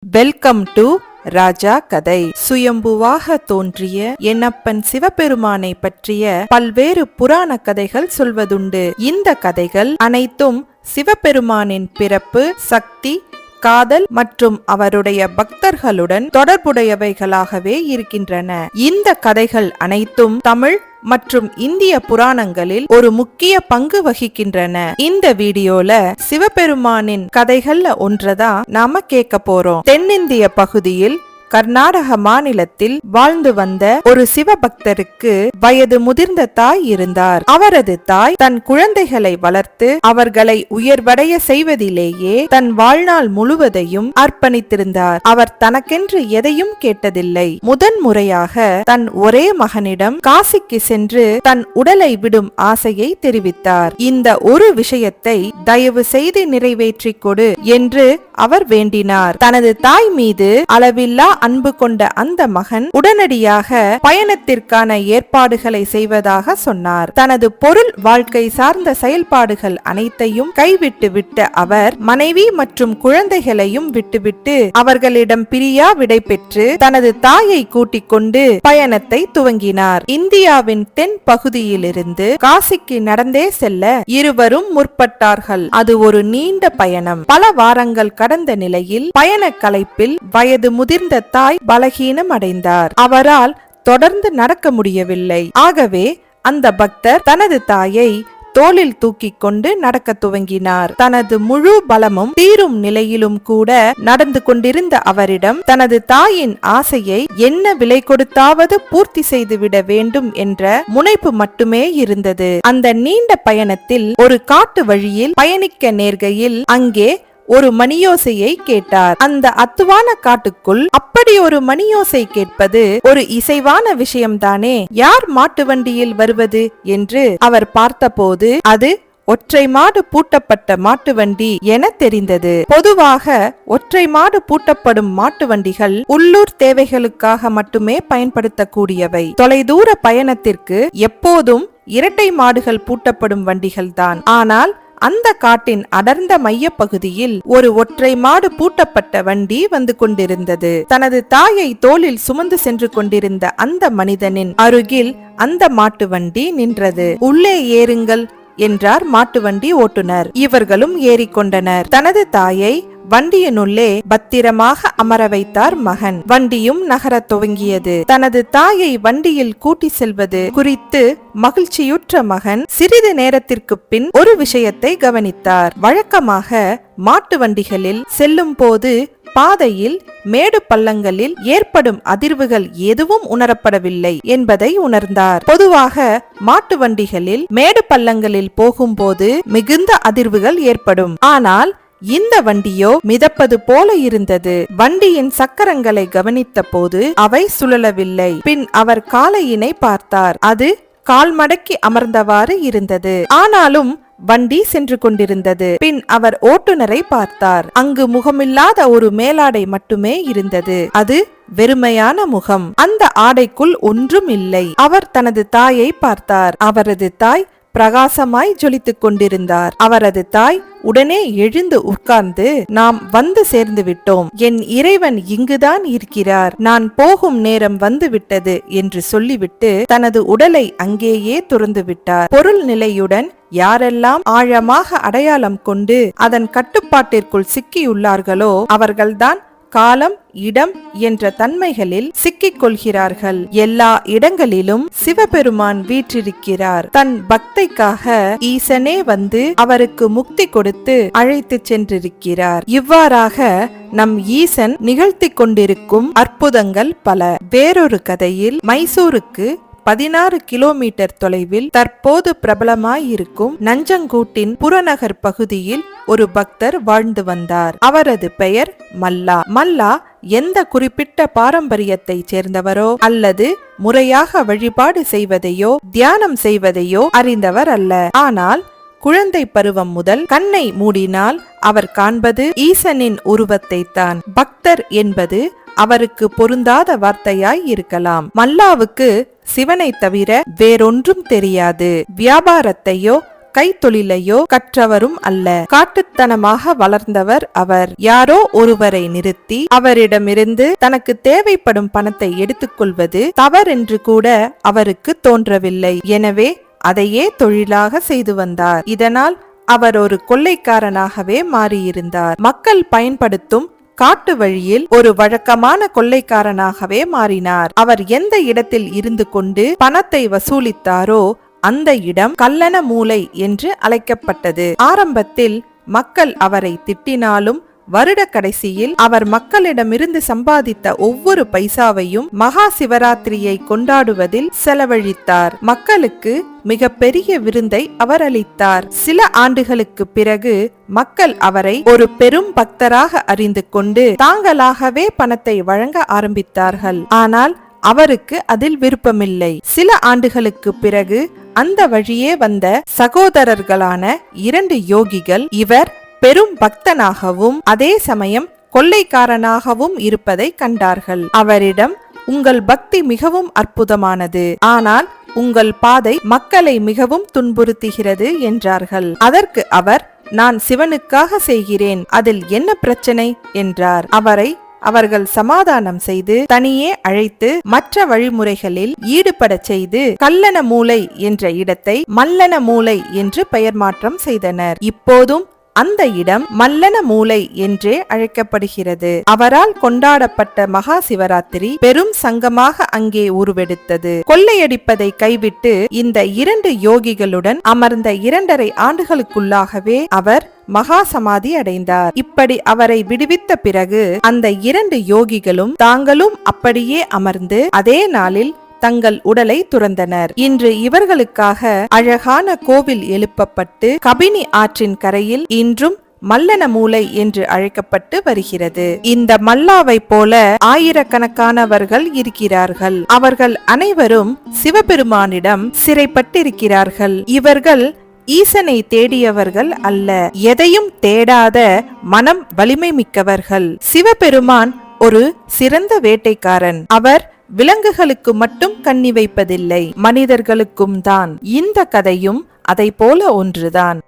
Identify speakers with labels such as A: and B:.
A: Welcome to ராஜா கதை. சுயம்புவாக தோன்றிய என்னப்பன் சிவபெருமானை பற்றிய பல்வேறு புராண கதைகள் சொல்வதுண்டு. இந்த கதைகள் அனைத்தும் சிவபெருமானின் பிறப்பு, சக்தி, காதல் மற்றும் அவருடைய பக்தர்களுடன் தொடர்புடையவைகளாகவே இருக்கின்றன. இந்த கதைகள் அனைத்தும் தமிழ் மற்றும் இந்திய புராணங்களில் ஒரு முக்கிய பங்கு வகிக்கின்றன. இந்த வீடியோல சிவபெருமானின் கதைகள்ல ஒன்றதான் நாம கேட்க போறோம். தென்னிந்திய பகுதியில் கர்நாடக மாநிலத்தில் வாழ்ந்து வந்த ஒரு சிவபக்தருக்கு வயது முதிர்ந்த தாய் இருந்தார். அவரது தாய் தன் குழந்தைகளை வளர்த்து அவர்களை உயர்வடைய செய்வதிலேயே தன் வாழ்நாள் முழுவதையும் அர்ப்பணித்திருந்தார். அவர் தனக்கென்று எதையும் கேட்டதில்லை. முதன்முறையாக தன் ஒரே மகனிடம் காசிக்கு சென்று தன் உடலை விடும் ஆசையை தெரிவித்தார். இந்த ஒரு விஷயத்தை தயவு செய்து நிறைவேற்றிக் கொடு என்று அவர் வேண்டினார். தனது தாய் மீது அளவில்லா அன்பு கொண்ட அந்த மகன் உடனடியாக பயணத்திற்கான ஏற்பாடுகளை செய்வதாக சொன்னார். தனது பொருள் வாழ்க்கை சார்ந்த செயல்பாடுகள் அனைத்தையும் கைவிட்டு விட்ட அவர் மனைவி மற்றும் குழந்தைகளையும் விட்டுவிட்டு அவர்களிடம் பிரியா விடை பெற்று தனது தாயை கூட்டிக் கொண்டு பயணத்தை துவங்கினார். இந்தியாவின் தென் பகுதியிலிருந்து காசிக்கு நடந்தே செல்ல இருவரும் முற்பட்டார்கள். அது ஒரு நீண்ட பயணம். பல வாரங்கள் கடந்த நிலையில் பயண களைப்பில் வயது முதிர்ந்த தாய் பலகீனம் அடைந்தார். அவரால் தொடர்ந்து நடக்க முடியவில்லை. ஆகவே அந்த பக்தர் தனது தாயை தோளில் தூக்கிக் கொண்டு நடக்க துவங்கினார். தனது முழு பலமும் தீரும் நிலையிலும் கூட நடந்து கொண்டிருந்த அவரிடம் தனது தாயின் ஆசையை என்ன விலை கொடுத்தாவது பூர்த்தி செய்துவிட வேண்டும் என்ற முனைப்பு மட்டுமே இருந்தது. அந்த நீண்ட பயணத்தில் ஒரு காட்டு வழியில் பயணிக்க நேர்கையில் அங்கே ஒரு மணியோசையை கேட்டார். அந்த அத்துவான காட்டுக்குள் அப்படி ஒரு மணியோசை கேட்பது ஒரு இசைவான விஷயம்தானே. யார் மாட்டு வண்டியில் வருவது என்று அவர் பார்த்தபோது அது ஒற்றை மாடு பூட்டப்பட்ட மாட்டு வண்டி என தெரிந்தது. பொதுவாக ஒற்றை மாடு பூட்டப்படும் மாட்டு வண்டிகள் உள்ளூர் தேவைகளுக்காக மட்டுமே பயன்படுத்தக்கூடியவை. தொலைதூர பயணத்திற்கு எப்போதும் இரட்டை மாடுகள் பூட்டப்படும் வண்டிகள் தான். ஆனால் அந்த காட்டின் அடர்ந்த மைய பகுதியில் ஒரு ஒற்றை மாடு பூட்டப்பட்ட வண்டி வந்து கொண்டிருந்தது. தனது தாயை தோளில் சுமந்து சென்று கொண்டிருந்த அந்த மனிதனின் அருகில் அந்த மாட்டு வண்டி நின்றது. உள்ளே ஏறுங்கள் என்றார் மாட்டு வண்டி ஓட்டுநர். இவர்களும் ஏறிக்கொண்டனர். தனது தாயை வண்டியினுள்ளே பத்திரமாக அமர வைத்தார் மகன். வண்டியும் நகரத் துவங்கியது. தனது தாயை வண்டியில் கூட்டி செல்வது குறித்து மகிழ்ச்சியுற்ற மகன் சிறிது நேரத்திற்கு பின் ஒரு விஷயத்தை கவனித்தார். வழக்கமாக மாட்டு வண்டிகளில் செல்லும் போது பாதையில் மேடு பள்ளங்களில் ஏற்படும் அதிர்வுகள் எதுவும் உணரப்படவில்லை என்பதை உணர்ந்தார். பொதுவாக மாட்டு வண்டிகளில் மேடு பள்ளங்களில் போகும்போது மிகுந்த அதிர்வுகள் ஏற்படும். ஆனால் இந்த வண்டியோ மிதப்பது போல இருந்தது. வண்டியின் சக்கரங்களை கவனித்த போது அவை சுழலவில்லை. பின் அவர் காலையினை பார்த்தார். அது கால் மடக்கி அமர்ந்தவாறு இருந்தது. ஆனாலும் வண்டி சென்று கொண்டிருந்தது. பின் அவர் ஓட்டுநரை பார்த்தார். அங்கு முகமில்லாத ஒரு மேலாடை மட்டுமே இருந்தது. அது வெறுமையான முகம். அந்த ஆடைக்குள் ஒன்றும் இல்லை. அவர் தனது தாயை பார்த்தார். அவரது தாய் பிரகாசமாய் ஜொலித்துக் கொண்டிருந்தார். அவரது தாய் உடனே எழுந்து உட்கார்ந்து, நாம் வந்து சேர்ந்து விட்டோம். என் இறைவன் இங்குதான் இருக்கிறார். நான் போகும் நேரம் வந்து விட்டது என்று சொல்லிவிட்டு தனது உடலை அங்கேயே துறந்து விட்டார். பொருள் நிலையுடன் யாரெல்லாம் ஆழமாக அடையாளம் கொண்டு அதன் கட்டுப்பாட்டிற்குள் சிக்கியுள்ளார்களோ அவர்கள்தான் காலம், இடம் என்ற தன்மைகளில் சிக்கிக் கொள்கிறார்கள். எல்லா இடங்களிலும் சிவபெருமான் வீற்றிருக்கிறார். தன் பக்தைக்காக ஈசனே வந்து அவருக்கு முக்தி கொடுத்து அழைத்து சென்றிருக்கிறார். இவ்வாறாக நம் ஈசன் நிகழ்த்தி கொண்டிருக்கும் அற்புதங்கள் பல. வேறொரு கதையில் மைசூருக்கு 16 கிலோமீட்டர் தொலைவில் தற்போது பிரபலமாயிருக்கும் நஞ்சங்கூட்டின் புறநகர் பகுதியில் ஒரு பக்தர் வாழ்ந்து வந்தார். அவரது பெயர் மல்லா. மல்லா எந்த குறிப்பிட்ட பாரம்பரியத்தை சேர்ந்தவரோ அல்லது முறையாக வழிபாடு செய்வதையோ தியானம் செய்வதையோ அறிந்தவர் அல்ல. ஆனால் குழந்தை பருவம் முதல் கண்ணை மூடினால் அவர் காண்பது ஈசனின் உருவத்தை தான். பக்தர் என்பது அவருக்கு பொருந்தாத வார்த்தையாய் இருக்கலாம். மல்லாவுக்கு சிவனை தவிர வேறொன்றும் தெரியாது. வியாபாரத்தையோ கைத்தொழிலையோ கற்றவரும் அல்ல. காட்டுத்தனமாக வளர்ந்தவர் அவர். யாரோ ஒருவரை நிறுத்தி அவரிடமிருந்து தனக்கு தேவைப்படும் பணத்தை எடுத்துக்கொள்வது தவறென்று கூட அவருக்கு தோன்றவில்லை. எனவே அதையே தொழிலாக செய்து வந்தார். இதனால் அவர் ஒரு கொள்ளைக்காரனாகவே மாறியிருந்தார். மக்கள் பயன்படுத்தும் காட்டு வழியில் ஒரு வழக்கமான கொள்ளைக்காரனாகவே மாறினார். அவர் எந்த இடத்தில் இருந்து கொண்டு பணத்தை வசூலித்தாரோ அந்த இடம் கல்லண மூலை என்று அழைக்கப்பட்டது. ஆரம்பத்தில் மக்கள் அவரை திட்டினாலும் வருட கடைசியில் அவர் மக்களிடமிருந்து சம்பாதித்த ஒவ்வொரு பைசாவையும் மகா சிவராத்திரியை கொண்டாடுவதில் செலவழித்தார். மக்களுக்கு மிக பெரிய விருந்தை அவர் அளித்தார். சில ஆண்டுகளுக்கு பிறகு மக்கள் அவரை ஒரு பெரும் பக்தராக அறிந்து கொண்டு தாங்களாகவே பணத்தை வழங்க ஆரம்பித்தார்கள். ஆனால் அவருக்கு அதில் விருப்பமில்லை. சில ஆண்டுகளுக்கு பிறகு அந்த வழியே வந்த சகோதரர்களான 2 யோகிகள் இவர் பெரும் பக்தனாகவும் அதே சமயம் கொள்ளைக்காரனாகவும் இருப்பதை கண்டார்கள். அவரிடம், உங்கள் பக்தி மிகவும் அற்புதமானது, ஆனால் உங்கள் பாதை மக்களை மிகவும் துன்புறுத்துகிறது என்றார்கள். அதற்கு அவர், நான் சிவனுக்காக செய்கிறேன், அதில் என்ன பிரச்சனை என்றார். அவர்கள் சமாதானம் செய்து தனியே அழைத்து மற்ற வழிமுறைகளில் ஈடுபட செய்து கல்லண மூலை என்ற இடத்தை மல்லன மூலை என்று பெயர் மாற்றம் செய்தனர். இப்போதும் அந்த இடம் மல்லன மூலை என்றே அழைக்கப்படுகிறது. அவரால் கொண்டாடப்பட்ட மகா சிவராத்திரி பெரும் சங்கமாக அங்கே உருவெடுத்தது. கொள்ளையடிப்பதை கைவிட்டு இந்த 2 யோகிகளுடன் அமர்ந்த 2.5 ஆண்டுகளுக்குள்ளாகவே அவர் மகா சமாதி அடைந்தார். இப்படி அவரை விடுவித்த பிறகு அந்த 2 யோகிகளும் தாங்களும் அப்படியே அமர்ந்து அதே நாளில் தங்கள் உடலை துறந்தனர். இன்று இவர்களுக்காக அழகான கோவில் எழுப்பப்பட்டு கபினி ஆற்றின் கரையில் இன்றும் மல்லன மூலை என்று அழைக்கப்பட்டு வருகிறது. இந்த மல்லாவை போல ஆயிரக்கணக்கானவர்கள் இருக்கிறார்கள். அவர்கள் அனைவரும் சிவபெருமானிடம் சிறைப்பட்டிருக்கிறார்கள். இவர்கள் ஈசனை தேடியவர்கள் அல்ல, எதையும் தேடாத மனம் வலிமை மிக்கவர்கள். சிவபெருமான் ஒரு சிறந்த வேட்டைக்காரன். அவர் விலங்குகளுக்கு மட்டும் கண்ணி வைப்பதில்லை, மனிதர்களுக்கும் தான். இந்த கதையும் அதை போல ஒன்றுதான்.